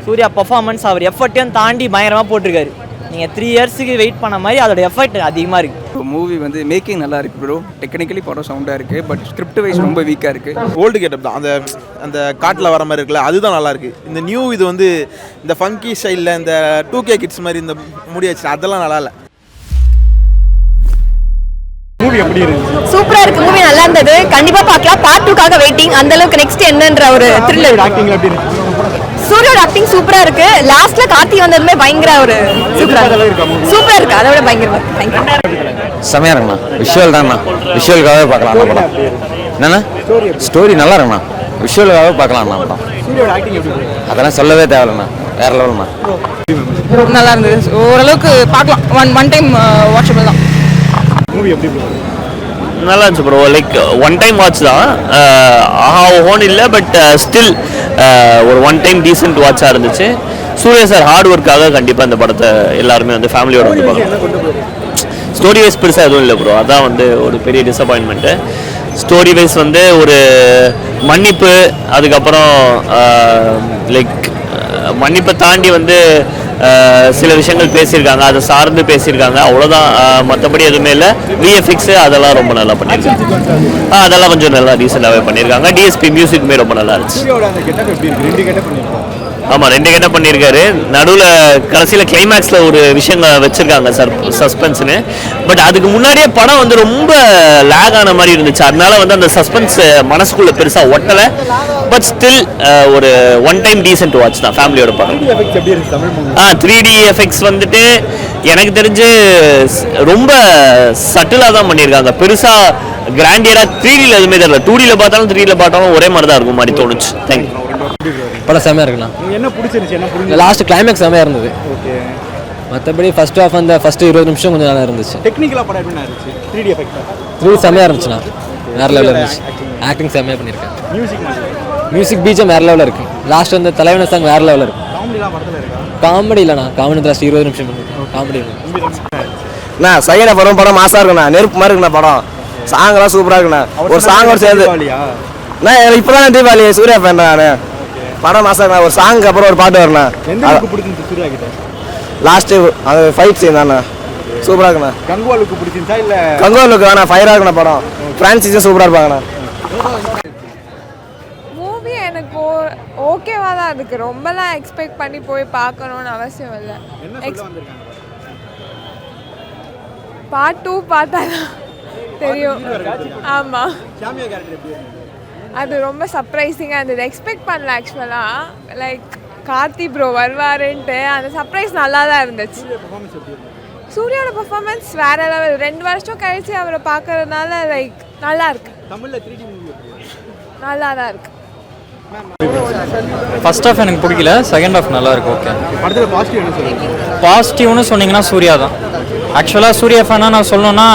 Surya performance அவர் எஃபர்ட்டையும் தாண்டி பயங்கரமாக போட்டிருக்காரு. நீங்கள் 3 இயர்ஸுக்கு வெயிட் பண்ண மாதிரி அதோட எஃபர்ட் அதிகமாக இருக்குது. மூவி வந்து மேக்கிங் நல்லா இருக்குது ப்ரோ. டெக்னிக்கலி படம் சவுண்டாக இருக்குது. பட் ஸ்கிரிப்ட் வைஸ் ரொம்ப வீக்காக இருக்குது. ஓல்டு கெட்டப் தான், அந்த அந்த காட்டில் வர மாதிரி இருக்குல்ல, அதுதான் நல்லா இருக்குது. இந்த நியூ இது வந்து இந்த ஃபங்கி ஸ்டைலில் இந்த 2K கிட்ஸ் மாதிரி இந்த முடியாச்சு, அதெல்லாம் நல்லா இல்லை. மூவி எப்படி இருந்துச்சு? சூப்பரா இருக்கு. மூவி நல்லா இருந்தது. கண்டிப்பா பார்க்கலாம். பார்ட் 2க்காக வெயிட்டிங். அந்த அளவுக்கு நெக்ஸ்ட் என்னன்ற ஒரு த்ரில்லர். ஆக்டிங் எப்படி இருந்துச்சு? சூர்யோட ஆக்டிங் சூப்பரா இருக்கு. லாஸ்ட்ல கார்த்தி வந்ததுமே பயங்கர ஒரு சூப்பரா இருக்கு. அதோட பயங்கரமா இருக்கு. தேங்க்யூ. செமையா இருக்குண்ணா. விஷுவல் தான்ண்ணா. விஷுவலுக்காகவே பார்க்கலாம் படம். என்னண்ணா ஸ்டோரி நல்லா இருக்குண்ணா. விஷுவலுக்காகவே பார்க்கலாம்ண்ணா படம். சூர்யோட ஆக்டிங் எப்படி இருக்கு? அதெல்லாம் சொல்லவே தேவையில்லைண்ணா. வேற லெவல்ண்ணா. நல்லா இருந்தது. ஓரளவுக்கு பார்க்கலாம். ஒன் டைம் வாட்சபிள் தான். மூவி எப்படி இருக்கு? நல்லா இருந்துச்சு bro. Like one time watch தான், ஓன் இல்லை, பட் ஸ்டில் ஒரு ஒன் டைம் டீசென்ட் வாட்சாக இருந்துச்சு. சூர்யா சார் ஹார்ட் ஒர்க்காக கண்டிப்பாக இந்த படத்தை எல்லாருமே வந்து ஃபேமிலியோட வந்து பார்க்கலாம். ஸ்டோரி வைஸ் பெருசாக எதுவும் இல்லை ப்ரோ, அதான் வந்து ஒரு பெரிய டிசப்பாயின்மெண்ட்டு. ஸ்டோரி வைஸ் வந்து ஒரு மன்னிப்பு, அதுக்கப்புறம் லைக் மன்னிப்பை தாண்டி வந்து சில விஷயங்கள் பேசியிருக்காங்க, அதை சார்ந்து பேசியிருக்காங்க, அவ்வளோதான். மற்றபடி எதுவுமே இல்லை. விஎஃப்எக்ஸு அதெல்லாம் ரொம்ப நல்லா பண்ணியிருக்காங்க. அதெல்லாம் கொஞ்சம் நல்லா ரீசெண்டாகவே பண்ணியிருக்காங்க. டிஎஸ்பி மியூசிக்குமே ரொம்ப நல்லா இருந்துச்சு. ஆமாம், 2 கெட்டப் பண்ணியிருக்காரு. நடுவில் கடைசியில் கிளைமேக்ஸில் ஒரு விஷயங்கள் வச்சுருக்காங்க சார், சஸ்பென்ஸ்னு. பட் அதுக்கு முன்னாடியே படம் வந்து ரொம்ப லேக் ஆன மாதிரி இருந்துச்சு. அதனால வந்து அந்த சஸ்பென்ஸ் மனசுக்குள்ளே பெருசாக ஒட்டலை. பட் ஸ்டில் ஒரு ஒன் டைம் டீசென்ட் வாட்ச் தான் ஃபேமிலியோட படம். 3D எஃபெக்ட்ஸ் வந்துட்டு எனக்கு தெரிஞ்சு ரொம்ப சட்டிலாக தான் பண்ணியிருக்காங்க. பெருசாக கிராண்டியராக 3Dயில் எதுவுமே தெரியல. 2Dயில் பார்த்தாலும் 3Dயில் பார்த்தாலும் ஒரே மாதிரி தான் இருக்கும் மாதிரி தோணுச்சு. தேங்க்யூ. படம் செம்மையாக இருக்குண்ணா. என்ன பிடிச்சிருந்துச்சு? என்ன புரிஞ்சு? லாஸ்ட் கிளைமேக்ஸ் செம்மையாக இருந்தது. ஓகே. மற்றபடி ஃபர்ஸ்ட் ஆஃப் அந்த ஃபர்ஸ்ட் 20 நிமிஷம் கொஞ்சம் நல்லா இருந்துச்சு. டெக்னிக்கலாக படம் எப்படி இருந்துச்சு? 3D எஃபெக்ட் 3D செம்மையாக இருந்துச்சுண்ணா. வேற லெவலில் இருந்துச்சு. ஆக்டிங் செம்மையாக பண்ணியிருக்கேன். மியூசிக் பீஜம் வேற லெவலில் இருக்குது. லாஸ்ட் அந்த தலைவன சாங் வேற லெவலில் இருக்குது. காமெடிலாம் படத்தில் இருக்கா? காமெடி இல்லைண்ணா. காமெடி லாஸ்ட் 20 நிமிஷம் காமெடி இல்லை. செகண்ட் படம் மாசா இருக்குண்ணா. நெருப்பு மாதிரி இருக்குண்ணா படம். சாங்கெல்லாம் சூப்பராக இருக்குண்ணா. ஒரு சாங்கோட சேர்ந்து இப்போதான் தீபாவளி சூர்யா ஃபேன் நான். படம் மாசா இருக்குண்ணா. ஒரு சாங்க்கு அப்புறம் ஒரு பாட்டு வரண்ணா. சூர்யா கிட்ட லாஸ்ட்டு அது ஃபைட் சீன் தானே சூப்பராக இருக்குண்ணா. கங்குவா லுக்கு பிடிச்சிருந்தா இல்லை? கங்குவா லுக்கு வேணா, ஃபயராக இருக்குண்ணா படம். ஃப்ரான்சிஸும் சூப்பராக இருப்பாங்கண்ணா. மூவி எனக்கு ஓகேவா தான் இருக்குது. ரொம்பலாம் எக்ஸ்பெக்ட் பண்ணி போய் பார்க்கணுன்னு அவசியம் இல்லை. பார்ட் 2 பார்த்தா தான் தெரியும். ஆமாம், அது ரொம்ப சர்ப்ரைசிங்காக இருந்தது. எக்ஸ்பெக்ட் பண்ணல ஆக்சுவலாக. லைக் கார்த்தி ப்ரோ வருவாருன்ட்டு அந்த சர்ப்ரைஸ் நல்லா தான் இருந்துச்சு. சூர்யாவோட பர்ஃபார்மன்ஸ் வேற லெவல். 2 வருஷம் கழிச்சு அவரை பார்க்கறதுனால லைக் நல்லா இருக்கு. நல்லா தான் இருக்கு. ஃபர்ஸ்ட் ஆஃப் எனக்கு பிடிக்கல, செகண்ட் ஆஃப் நல்லா இருக்கு. ஓகே. படத்தில் பாசிட்டிவ் என்ன சொல்லுங்க? பாசிட்டிவ்னு சொன்னீங்கன்னா சூர்யா தான். ஆக்சுவலாக சூர்யா ஃபேனாக நான் சொல்லணும்னா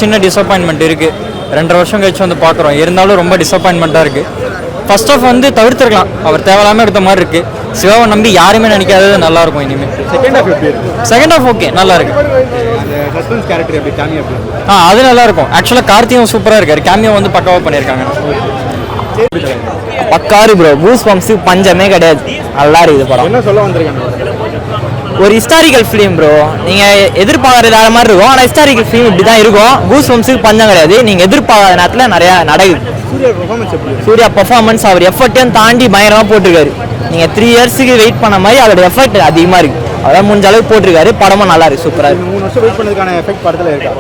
சின்ன டிசப்பாயின்மெண்ட் இருக்குது. 2.5 வருஷம் கழிச்சு வந்து பார்க்குறோம். இருந்தாலும் ரொம்ப டிசப்பாயின்மெண்ட்டாக இருக்குது. ஃபர்ஸ்ட் ஆஃப் வந்து தவிர்த்துருக்கலாம். அவர் தேவையில்லாமல் எடுத்த மாதிரி இருக்குது. சிவாவை நம்பி யாருமே நினைக்காதது நல்லாயிருக்கும் இனிமேல். செகண்ட் ஆஃப் எப்படி இருக்கு? செகண்ட் ஆஃப் ஓகே நல்லா இருக்கு. சஸ்பென்ஸ் கேரக்டர் எப்படி? கேமியோ எப்படி? அது நல்லா இருக்கும். ஆக்சுவலாக கார்த்தியும் சூப்பராக இருக்காரு. கேமியோ வந்து பக்காவாக பண்ணியிருக்காங்க. பக்காரு ப்ரோ. கூஸ் பம்ப்ஸுக்கு பஞ்சமே கிடையாது. நல்லா இருக்குது படம். என்ன சொல்ல வந்திருக்காங்க? ஒரு ஹிஸ்டாரிக்கல் ஃபிலிம் ப்ரோ. நீங்கள் எதிர்பார்க்குறது வேறு மாதிரி இருக்கும். ஆனால் ஹிஸ்டாரிக்கல் ஃபிலிம் இப்படி தான் இருக்கும். கூஸ் பம்ப்ஸுக்கு பஞ்சம் கிடையாது. நீங்கள் எதிர்பார்க்காத நேரத்தில் நிறையா நடக்குது. சூர்யா பர்ஃபார்மன்ஸ் அவர் எஃபர்ட்டையும் தாண்டி பயங்கரமாக போட்டிருக்காரு. நீங்கள் 3 இயர்ஸுக்கு வெயிட் பண்ண மாதிரி அதோட எஃபர்ட் அதிகமாக இருக்குது. அதான் முடிஞ்ச அளவுக்கு போட்டிருக்காரு. படமும் நல்லா இருக்கு. சூப்பராக இருக்கு. 3 வருஷம் வெயிட் பண்ணதுக்கான எஃபெக்ட் படத்தில் இருக்கா?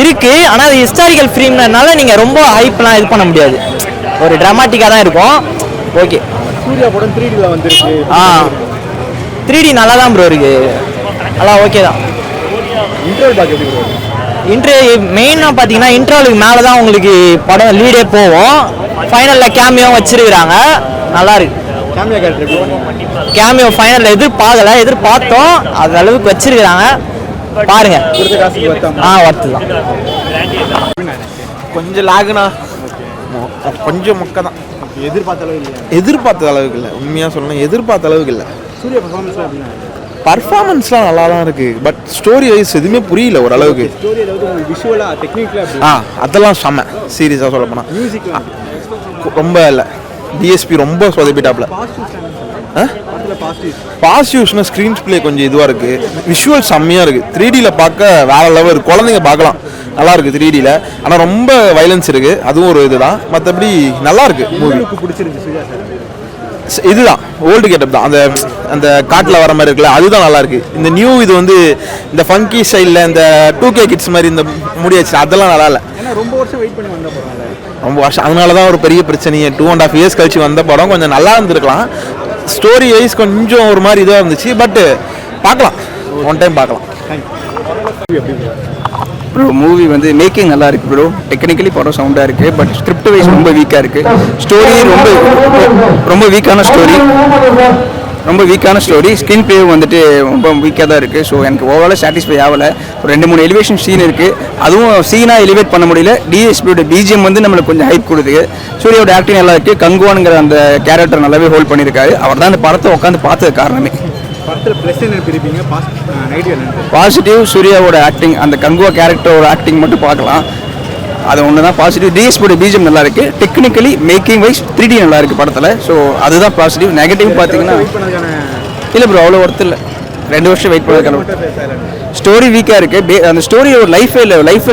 இருக்கு. ஆனால் அது ஹிஸ்டாரிக்கல் ஃபிலிம்னால நீங்கள் ரொம்ப ஹைப்லாம் இது பண்ண முடியாது. ஒரு ட்ராமாட்டிக்காக தான் இருக்கும். ஓகே. சூர்யா படம் 3Dயில் வந்துருக்கு. 3D நல்லா தான் ப்ரோ இருக்கு. நல்லா ஓகே தான். இன்டர்வல் பார்க்க எப்படி ப்ரோ? மெயினாக பார்த்தீங்கன்னா இன்டர்வலுக்கு மேலே தான் உங்களுக்கு படம் லீடே போகும். ஃபைனலில் கேமியோ வச்சிருக்கிறாங்க. நல்லா இருக்கு. கேமியோ கேரக்டர் எப்படி? கேமியோ ஃபைனலில் எதிர்பார்த்தோம். அது அளவுக்கு வச்சிருக்கிறாங்க. பாருங்க. ஒர்த்து தான். கொஞ்சம் லாகுண்ணா. கொஞ்சம் மொக்க தான். எதிர்பார்த்த அளவுக்கு இல்லை. உண்மையாக சொல்லணும், எதிர்பார்த்த அளவுக்கு இல்லை. சூர்யா பர்ஃபார்மன்ஸ்லாம் எப்படின்னா? பர்ஃபார்மன்ஸ்லாம் நல்லா தான் இருக்குது. பட் ஸ்டோரி வைஸ் எதுவுமே புரியல ஓரளவுக்கு. ஸ்டோரி ஏதாவது விஷுவலாக டெக்னிக்கலாக அதெல்லாம் செம்ம. சீரியஸாக சொல்ல போனால் மியூசிக்லாம் ரொம்ப இல்லை. டிஎஸ்பி ரொம்ப சொதப்பிட்டாப்ல. படத்தில் பாசிட்டிவ்ஸ்னா ஸ்க்ரீன் ப்ளே கொஞ்சம் இதுவாக இருக்குது, விஷுவல் செம்மையாக இருக்குது, 3Dயில் பார்க்க வேற லெவல், குழந்தைங்க பார்க்கலாம், நல்லா இருக்குது 3Dயில். ஆனால் ரொம்ப வைலன்ஸ் இருக்குது, அதுவும் ஒரு இதுதான். மற்றபடி நல்லா இருக்குது மூவி. பிடிச்சிருக்கு சூர்யா சார் இதுதான் ஓல்டு கெட்டப் தான், அந்த அந்த காட்டில் வர மாதிரி இருக்குல்ல, அதுதான் நல்லா இருக்கு. இந்த நியூ இது வந்து இந்த ஃபங்கி ஸ்டைலில் இந்த 2K கிட்ஸ் மாதிரி இந்த முடி வச்சு அதெல்லாம் நல்லா இல்லை. ஏன்னா ரொம்ப வருஷம் வெயிட் பண்ணி வந்த படம், ரொம்ப வருஷம், அதனால தான் ஒரு பெரிய பிரச்சனையே. 2.5 years கழிச்சு வந்த படம் கொஞ்சம் நல்லா இருந்திருக்கலாம். ஸ்டோரி வைஸ் கொஞ்சம் ஒரு மாதிரி இதாக இருந்துச்சு. பட் பார்க்கலாம், ஒன் டைம் பார்க்கலாம். ப்ரோ மூவி வந்து மேக்கிங் நல்லா இருக்குது ப்ரோ, டெக்னிக்கலி படம் சவுண்டாக இருக்குது, பட் ஸ்கிரிப்ட் வைஸ் ரொம்ப வீக்காக இருக்குது. ஸ்டோரி ரொம்ப வீக்கான ஸ்டோரி, ஸ்க்ரீன் ப்ளே வந்துட்டு ரொம்ப வீக்காக தான் இருக்குது. ஸோ எனக்கு ஓவராலாக சாட்டிஸ்ஃபை ஆகலை. ஒரு 2-3 எலிவேஷன் சீன் இருக்குது, அதுவும் சீனாக எலிவேட் பண்ண முடியல. டிஎஸ்பியோட பிஜிஎம் வந்து நம்மளுக்கு கொஞ்சம் ஹைப் கொடுக்குது. சூர்யாவோட ஆக்டிங் நல்லா இருக்குது, கங்குவானுங்கிற அந்த கேரக்டர் நல்லாவே ஹோல்ட் பண்ணியிருக்காரு. அவர் தான் அந்த படத்தை உட்காந்து பார்த்தது காரணமே. படத்தில் ப்ளஸ் என்ன பிரிப்பீங்க, நெகட்டிவ் என்ன? பாசிட்டிவ் சூர்யாவோட ஆக்டிங், அந்த கங்குவா கேரக்டரோட ஆக்டிங் மட்டும் பார்க்கலாம், அது ஒன்று தான் பாசிட்டிவ். டிஎஸ்பியோட பிஜிஎம் நல்லா இருக்குது, டெக்னிக்கலி மேக்கிங் வைஸ் 3D நல்லா இருக்குது படத்தில். ஸோ அதுதான் பாசிட்டிவ். நெகட்டிவ் பார்த்தீங்கன்னா இல்லை ப்ரோ, அவ்வளோ ஒர்த்து இல்லை. 2 வருஷம் வெயிட் பண்ணதுக்கான ஸ்டோரி வீக்காக இருக்குது. அந்த ஸ்டோரி ஒரு லைஃப்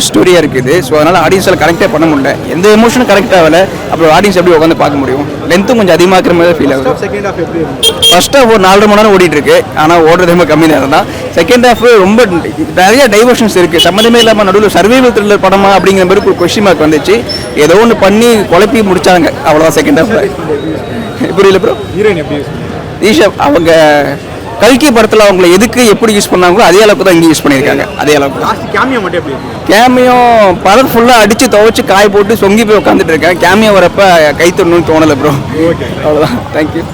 ஸ்டோரியாக இருக்குது. ஸோ அதனால் ஆடியன்ஸால் கனெக்டே பண்ண முடியல, எந்த எமோஷனும் கனெக்ட் ஆகலை. அப்புறம் ஆடியன்ஸ் எப்படி உட்காந்து பார்க்க முடியும்? லென்த்தும் கொஞ்சம் அதிகமாக்குற மாதிரி ஃபீல் ஆகுது. செகண்ட் ஹாஃப் எப்படி இருந்துச்சு? ஃபர்ஸ்ட் ஹாஃப் ஒரு 4.5 மணி நேரம் ஓடிட்டு இருக்கு, ஆனால் ஓடுறது ரொம்ப கம்மி நேரம் தான். செகண்ட் ஹாஃப் ரொம்ப நிறைய டைவர்ஷன்ஸ் இருக்குது, சம்மந்தமே இல்லாமல் நடுவில் சர்வைவல் த்ரில்லர் படமா அப்படிங்கிற மாதிரி ஒரு கொஸ்டின் மார்க் வந்துச்சு. ஏதோ ஒன்று பண்ணி குழப்பி முடிச்சாங்க, அவ்வளோதான். செகண்ட் ஹாஃப்ல புரியல ப்ரோ. ஹீரோயின் எப்படி யூஸ் ஈஷா அவங்க கல்கி படத்தில் அவங்கள எதுக்கு எப்படி யூஸ் பண்ணாங்களோ அதே அளவுக்கு தான் இங்கே யூஸ் பண்ணியிருக்காங்க, அதே அளவுக்கு. லாஸ்ட் கேமியோ மட்டும் எப்படி இருக்கு? கேமியோ படம் ஃபுல்லாக அடித்து துவைச்சு காய போட்டு சொங்கி போய் உட்காந்துட்டு இருக்கேன். கேமியோ வரப்போ கை தொடணும்னு தோணலை ப்ரோ. ஓகே, அவ்வளோதான். தேங்க்யூ.